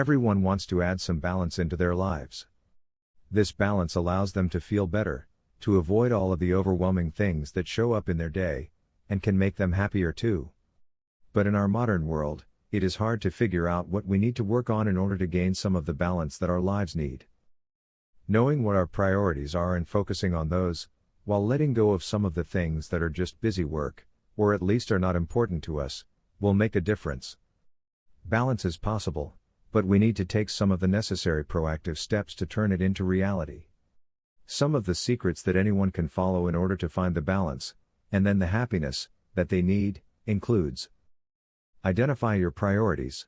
Everyone wants to add some balance into their lives. This balance allows them to feel better, to avoid all of the overwhelming things that show up in their day, and can make them happier too. But in our modern world, it is hard to figure out what we need to work on in order to gain some of the balance that our lives need. Knowing what our priorities are and focusing on those, while letting go of some of the things that are just busy work, or at least are not important to us, will make a difference. Balance is possible, but we need to take some of the necessary proactive steps to turn it into reality. Some of the secrets that anyone can follow in order to find the balance, and then the happiness, that they need, includes: identify your priorities.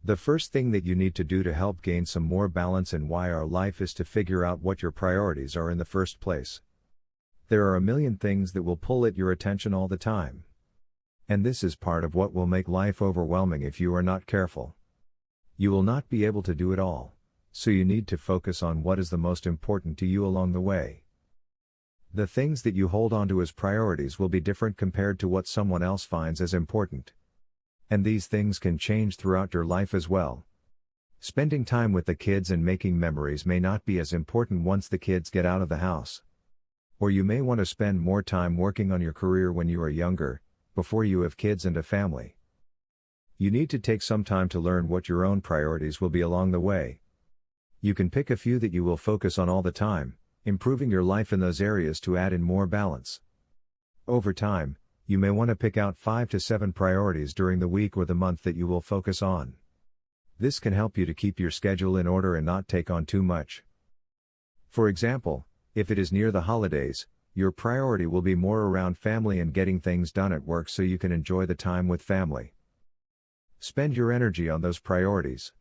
The first thing that you need to do to help gain some more balance in why our life is to figure out what your priorities are in the first place. There are a million things that will pull at your attention all the time. And this is part of what will make life overwhelming if you are not careful. You will not be able to do it all, so you need to focus on what is the most important to you along the way. The things that you hold on to as priorities will be different compared to what someone else finds as important. And these things can change throughout your life as well. Spending time with the kids and making memories may not be as important once the kids get out of the house. Or you may want to spend more time working on your career when you are younger, before you have kids and a family. You need to take some time to learn what your own priorities will be along the way. You can pick a few that you will focus on all the time, improving your life in those areas to add in more balance. Over time, you may want to pick out 5 to 7 priorities during the week or the month that you will focus on. This can help you to keep your schedule in order and not take on too much. For example, if it is near the holidays, your priority will be more around family and getting things done at work so you can enjoy the time with family. Spend your energy on those priorities.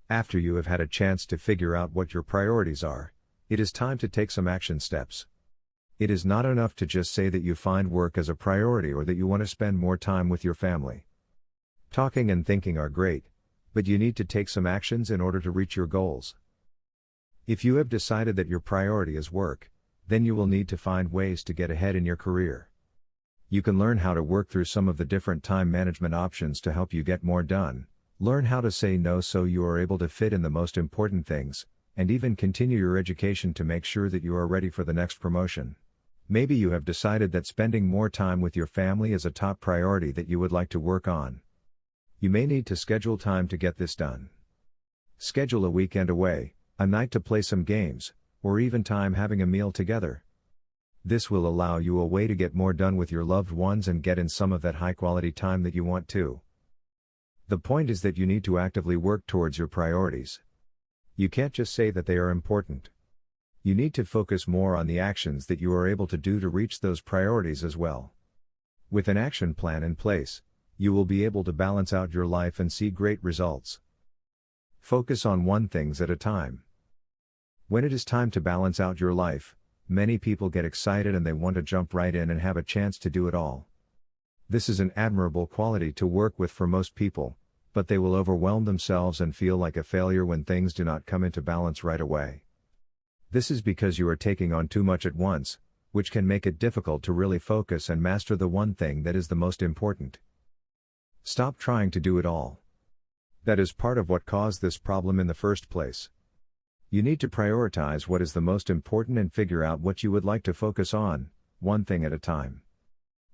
After you have had a chance to figure out what your priorities are, it is time to take some action steps. It is not enough to just say that you find work as a priority or that you want to spend more time with your family. Talking and thinking are great, but you need to take some actions in order to reach your goals. If you have decided that your priority is work, then you will need to find ways to get ahead in your career. You can learn how to work through some of the different time management options to help you get more done, learn how to say no so you are able to fit in the most important things, and even continue your education to make sure that you are ready for the next promotion. Maybe you have decided that spending more time with your family is a top priority that you would like to work on. You may need to schedule time to get this done. Schedule a weekend away, a night to play some games, or even time having a meal together. This will allow you a way to get more done with your loved ones and get in some of that high-quality time that you want to. The point is that you need to actively work towards your priorities. You can't just say that they are important. You need to focus more on the actions that you are able to do to reach those priorities as well. With an action plan in place, you will be able to balance out your life and see great results. Focus on one thing at a time. When it is time to balance out your life, many people get excited and they want to jump right in and have a chance to do it all. This is an admirable quality to work with for most people, but they will overwhelm themselves and feel like a failure when things do not come into balance right away. This is because you are taking on too much at once, which can make it difficult to really focus and master the one thing that is the most important. Stop trying to do it all. That is part of what caused this problem in the first place. You need to prioritize what is the most important and figure out what you would like to focus on, one thing at a time.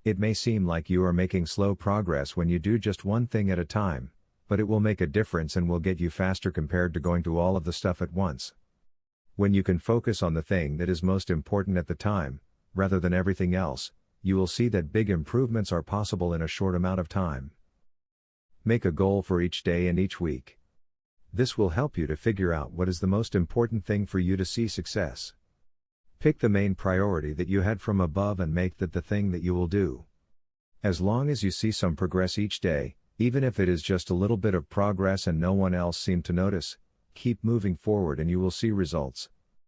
It may seem like you are making slow progress when you do just one thing at a time, but it will make a difference and will get you faster compared to going to all of the stuff at once. When you can focus on the thing that is most important at the time, rather than everything else, you will see that big improvements are possible in a short amount of time. Make a goal for each day and each week. This will help you to figure out what is the most important thing for you to see success. Pick the main priority that you had from above and make that the thing that you will do. As long as you see some progress each day, even if it is just a little bit of progress and no one else seemed to notice, keep moving forward and you will see results.